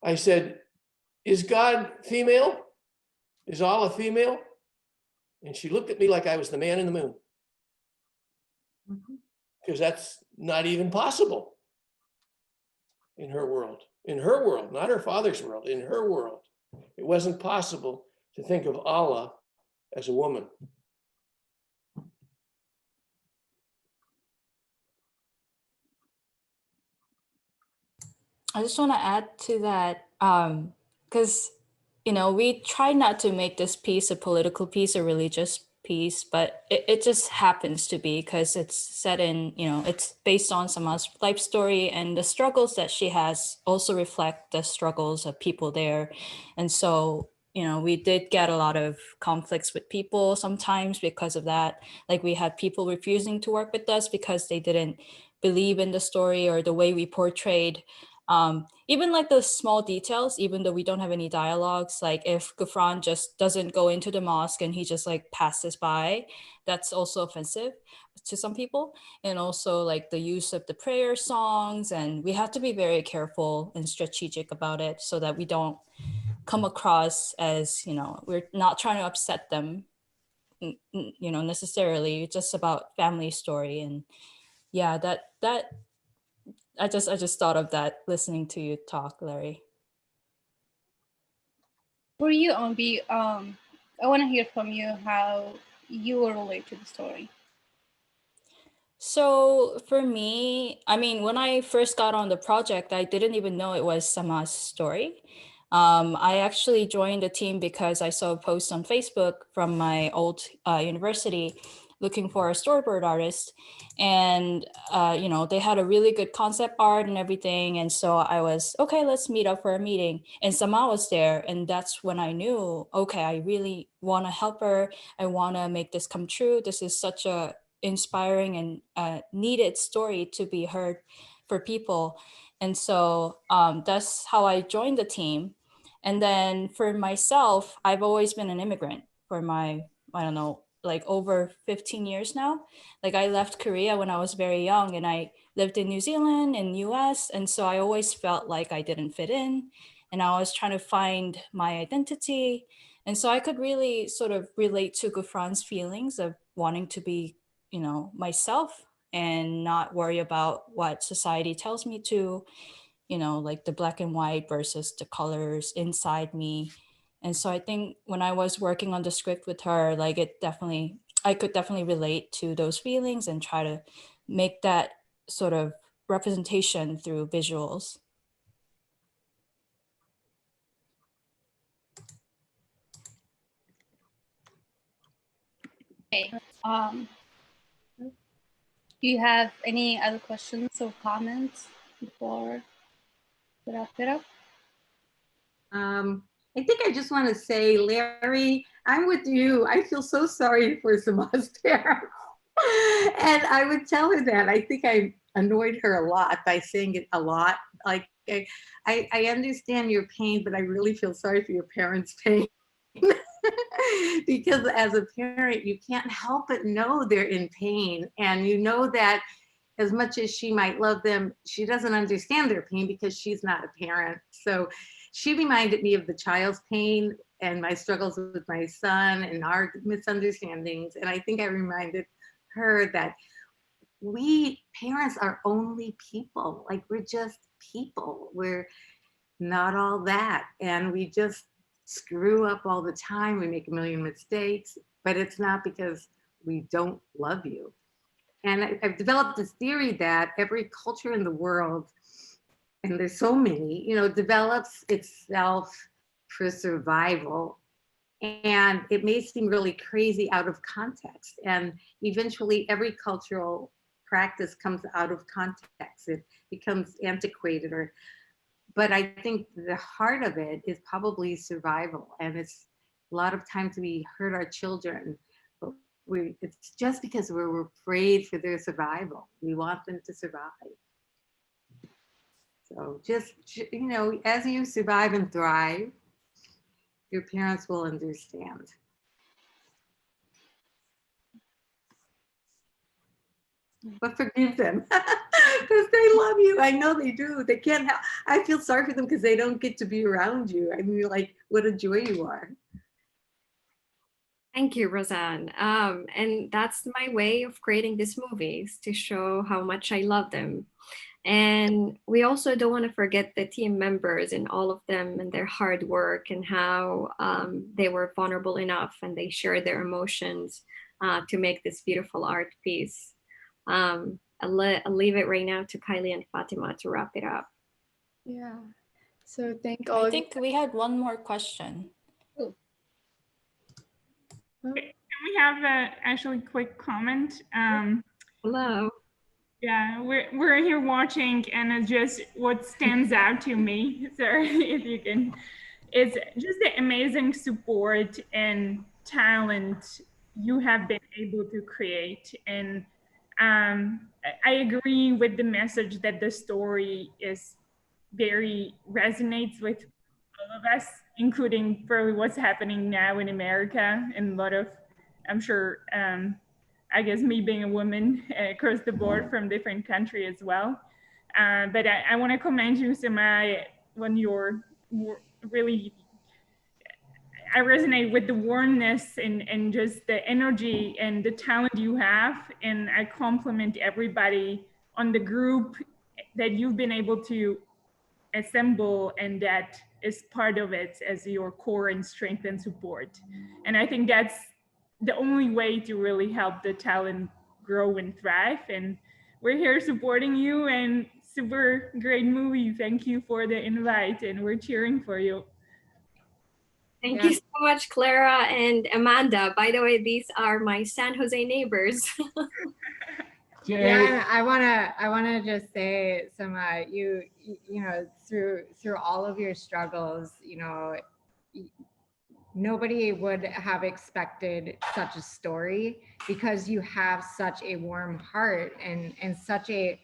I said, is God female? Is Allah female? And she looked at me like I was the man in the moon. Because that's not even possible in her world. In her world, not her father's world, in her world. It wasn't possible to think of Allah as a woman. I just want to add to that because, we try not to make this piece a political piece or religious piece, but it just happens to be because it's set in, it's based on Sama's life story, and the struggles that she has also reflect the struggles of people there. And so, we did get a lot of conflicts with people sometimes because of that. Like we had people refusing to work with us because they didn't believe in the story or the way we portrayed even like the small details, even though we don't have any dialogues, like if Gufran just doesn't go into the mosque and he just like passes by, that's also offensive to some people. And also like the use of the prayer songs, and we have to be very careful and strategic about it so that we don't come across as, we're not trying to upset them, necessarily. It's just about family story. And yeah, that I just thought of that listening to you talk, Larry. For you, Ombi, I want to hear from you how you will relate to the story. So for me, I mean, when I first got on the project, I didn't even know it was Sama's story. I actually joined the team because I saw a post on Facebook from my old university looking for a storyboard artist. And, they had a really good concept art and everything. And so I was, okay, let's meet up for a meeting. And Sama was there. And that's when I knew, okay, I really want to help her. I want to make this come true. This is such a inspiring and needed story to be heard for people. And so that's how I joined the team. And then for myself, I've always been an immigrant for my, I don't know, like over 15 years now. Like I left Korea when I was very young and I lived in New Zealand and US. And so I always felt like I didn't fit in and I was trying to find my identity. And so I could really sort of relate to Gufran's feelings of wanting to be, myself and not worry about what society tells me to, like the black and white versus the colors inside me. And so I think when I was working on the script with her, like I could definitely relate to those feelings and try to make that sort of representation through visuals. Okay. Do you have any other questions or comments before we wrap it up? I think I just want to say, Larry, I'm with you. I feel so sorry for Sama's parents. And I would tell her that. I think I annoyed her a lot by saying it a lot. Like, I understand your pain, but I really feel sorry for your parents' pain. Because as a parent, you can't help but know they're in pain. And you know that as much as she might love them, she doesn't understand their pain because she's not a parent. So she reminded me of the child's pain and my struggles with my son and our misunderstandings. And I think I reminded her that we parents are only people. Like we're just people. We're not all that. And we just screw up all the time. We make a million mistakes, but it's not because we don't love you. And I've developed this theory that every culture in the world, and there's so many, develops itself for survival. And it may seem really crazy out of context. And eventually every cultural practice comes out of context. It becomes antiquated but I think the heart of it is probably survival. And it's a lot of times we hurt our children, but it's just because we're afraid for their survival. We want them to survive. So just, as you survive and thrive, your parents will understand. but forgive them because they love you. I know they do. They can't help. I feel sorry for them because they don't get to be around you. I mean, like, what a joy you are. Thank you, Roseanne. And that's my way of creating these movies, to show how much I love them. And we also don't want to forget the team members and all of them and their hard work, and how they were vulnerable enough and they shared their emotions to make this beautiful art piece. I'll leave it right now to Kylie and Fatima to wrap it up. Yeah. So thank all I of you. think we had one more question. Can we have a actually quick comment? Hello. Yeah, we're here watching, and it's just what stands out to me. Sorry, if you can, it's just the amazing support and talent you have been able to create. And I agree with the message that the story is very resonates with all of us, including probably what's happening now in America, and a lot of, I'm sure, I guess me being a woman across the board from different country as well. But I want to commend you, Samai, when you're really, I resonate with the warmness and just the energy and the talent you have. And I compliment everybody on the group that you've been able to assemble, and that is part of it as your core and strength and support. And I think that's the only way to really help the talent grow and thrive. And we're here supporting you, and super great movie. Thank you for the invite, and we're cheering for you. Thank you so much, Clara and Amanda. By the way, these are my San Jose neighbors. Yeah, I wanna just say, Sima, you know, through all of your struggles, you know, nobody would have expected such a story, because you have such a warm heart and such a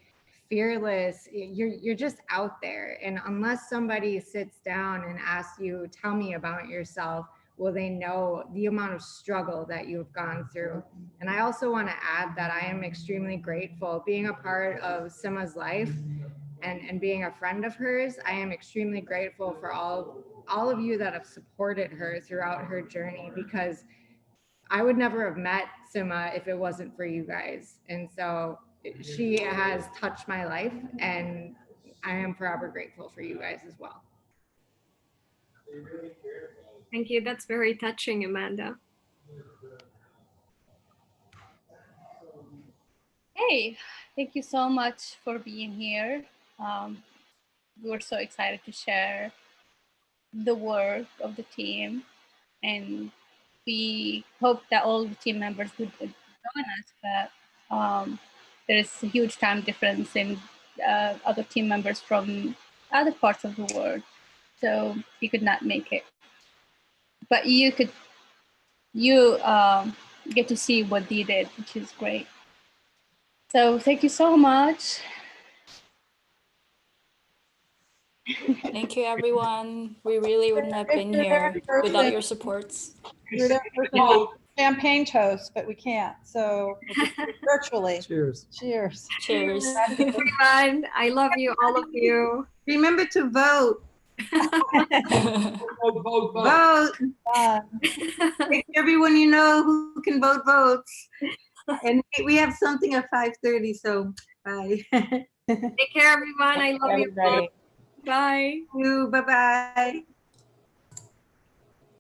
fearless, you're just out there. And unless somebody sits down and asks you, tell me about yourself, will they know the amount of struggle that you've gone through. And I also want to add that I am extremely grateful being a part of Sima's life and being a friend of hers. I am extremely grateful for all of you that have supported her throughout her journey, because I would never have met Sima if it wasn't for you guys. And so she has touched my life, and I am forever grateful for you guys as well. Thank you. That's very touching, Amanda. Hey, thank you so much for being here. We were so excited to share the work of the team, and we hope that all the team members would join us. But there is a huge time difference in other team members from other parts of the world, so we could not make it. But you get to see what they did, which is great. So thank you so much. Thank you, everyone. We really wouldn't have been here without your supports. We're there for champagne toast, but we can't. So virtually. Cheers. Cheers. Cheers. Everyone, I love you, all of you. Remember to vote. Vote. Everyone you know who can vote votes. And we have something at 5:30, so bye. Take care, everyone. I love you. Bye. Bye-bye.